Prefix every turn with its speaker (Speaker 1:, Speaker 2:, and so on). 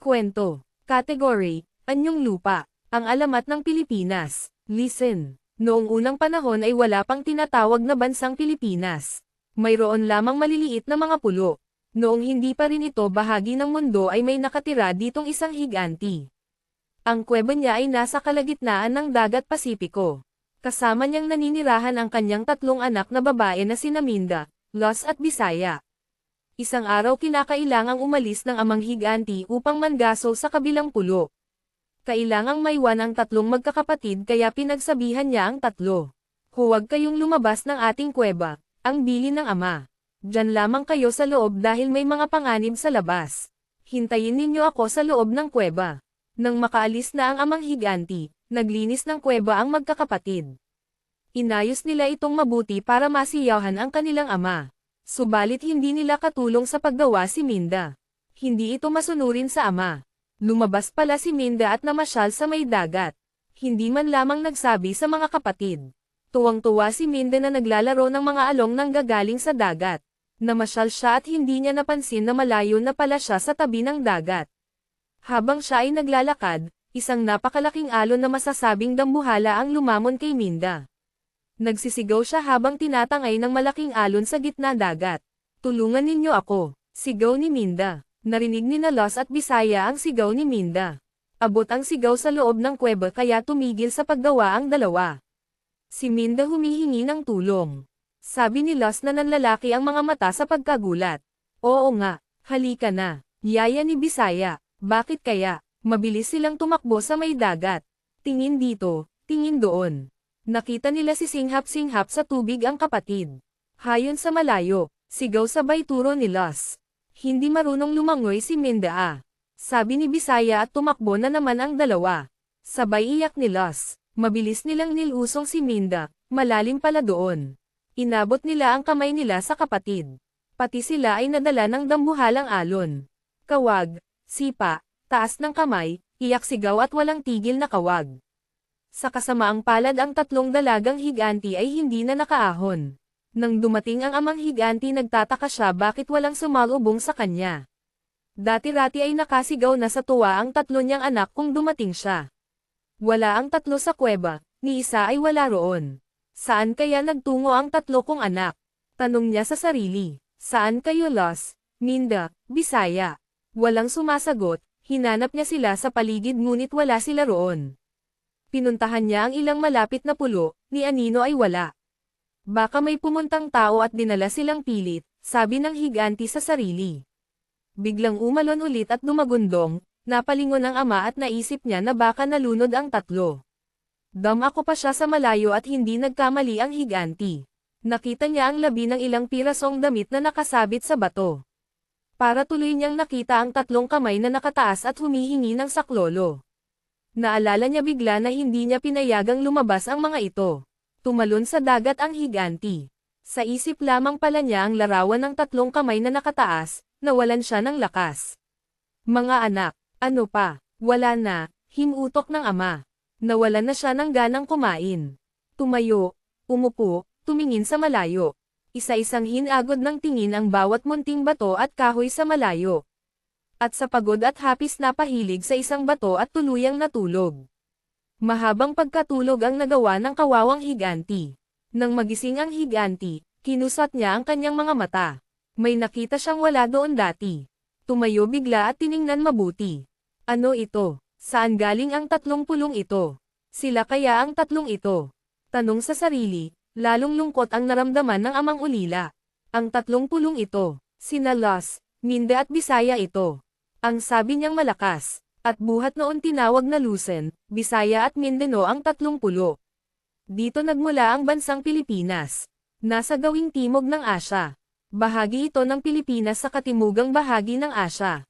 Speaker 1: Kwento. Category, Anyong Lupa. Ang alamat ng Pilipinas. Listen. Noong unang panahon ay wala pang tinatawag na bansang Pilipinas. Mayroon lamang maliliit na mga pulo. Noong hindi pa rin ito bahagi ng mundo ay may nakatira ditong isang higanti. Ang kuweba niya ay nasa kalagitnaan ng dagat Pasipiko. Kasama niyang naninirahan ang kanyang tatlong anak na babae na sina Minda, Los at Bisaya. Isang araw kinakailangang umalis ng amang higanti upang mangaso sa kabilang pulo. Kailangang maiwan ang tatlong magkakapatid kaya pinagsabihan niya ang tatlo. Huwag kayong lumabas ng ating kuweba, ang bilin ng ama. Diyan lamang kayo sa loob dahil may mga panganib sa labas. Hintayin ninyo ako sa loob ng kuweba. Nang makaalis na ang amang higanti, naglinis ng kuweba ang magkakapatid. Inayos nila itong mabuti para masiyahan ang kanilang ama. Subalit hindi nila katulong sa paggawa si Minda. Hindi ito masunurin sa ama. Lumabas pala si Minda at namasyal sa may dagat. Hindi man lamang nagsabi sa mga kapatid. Tuwang-tuwa si Minda na naglalaro ng mga along nang gagaling sa dagat. Namasyal siya at hindi niya napansin na malayo na pala siya sa tabi ng dagat. Habang siya ay naglalakad, isang napakalaking alon na masasabing dambuhala ang lumamon kay Minda. Nagsisigaw siya habang tinatangay ng malaking alon sa gitna dagat. Tulungan ninyo ako, sigaw ni Minda. Narinig ni Los at Bisaya ang sigaw ni Minda. Abot ang sigaw sa loob ng kuweba kaya tumigil sa paggawa ang dalawa. Si Minda humihingi ng tulong. Sabi ni Los na nanlalaki ang mga mata sa pagkagulat. Oo nga, halika na. Yaya ni Bisaya, bakit kaya? Mabilis silang tumakbo sa may dagat. Tingin dito, tingin doon. Nakita nila si singhap-singhap sa tubig ang kapatid. Hayon sa malayo, sigaw sabay turo ni Los. Hindi marunong lumangoy si Minda. Sabi ni Bisaya at tumakbo na naman ang dalawa. Sabay iyak ni Los. Mabilis nilang nilusong si Minda, malalim pala doon. Inabot nila ang kamay nila sa kapatid. Pati sila ay nadala ng dambuhalang alon. Kawag, sipa, taas ng kamay, iyak sigaw at walang tigil na kawag. Sa kasamaang palad ang tatlong dalagang higanti ay hindi na nakaahon. Nang dumating ang amang higanti nagtataka siya bakit walang sumalubong sa kanya. Dati-rati ay nakasigaw na sa tuwa ang tatlo niyang anak kung dumating siya. Wala ang tatlo sa kuweba, ni isa ay wala roon. Saan kaya nagtungo ang tatlo kong anak? Tanong niya sa sarili. Saan kayo Los, Minda, Bisaya? Walang sumasagot, hinanap niya sila sa paligid ngunit wala sila roon. Pinuntahan niya ang ilang malapit na pulo, ni Anino ay wala. Baka may pumuntang tao at dinala silang pilit, sabi ng higanti sa sarili. Biglang umalon ulit at dumagundong, napalingon ang ama at naisip niya na baka nalunod ang tatlo. Ako pa siya sa malayo at hindi nagkamali ang higanti. Nakita niya ang labi ng ilang pirasong damit na nakasabit sa bato. Para tuloy niyang nakita ang tatlong kamay na nakataas at humihingi ng saklolo. Naalala niya bigla na hindi niya pinayagang lumabas ang mga ito. Tumalon sa dagat ang higanti. Sa isip lamang pala niya ang larawan ng tatlong kamay na nakataas, nawalan siya ng lakas. Mga anak, ano pa? Wala na, himutok ng ama. Nawalan na siya ng ganang kumain. Tumayo, umupo, tumingin sa malayo. Isa-isang hinagod ng tingin ang bawat munting bato at kahoy sa malayo. At sa pagod at hapis napahilig sa isang bato at tuluyang natulog. Mahabang pagkatulog ang nagawa ng kawawang higanti. Nang magising ang higanti, kinusat niya ang kanyang mga mata. May nakita siyang wala doon dati. Tumayo bigla at tiningnan mabuti. Ano ito? Saan galing ang tatlong pulong ito? Sila kaya ang tatlong ito? Tanong sa sarili, lalong lungkot ang naramdaman ng amang ulila. Ang tatlong pulong ito, sina Los, Minda at Bisaya ito. Ang sabi niyang malakas, at buhat noon tinawag na Lucen, Bisaya at Mindanao ang tatlong pulo. Dito nagmula ang bansang Pilipinas. Nasa gawing timog ng Asya. Bahagi ito ng Pilipinas sa katimugang bahagi ng Asya.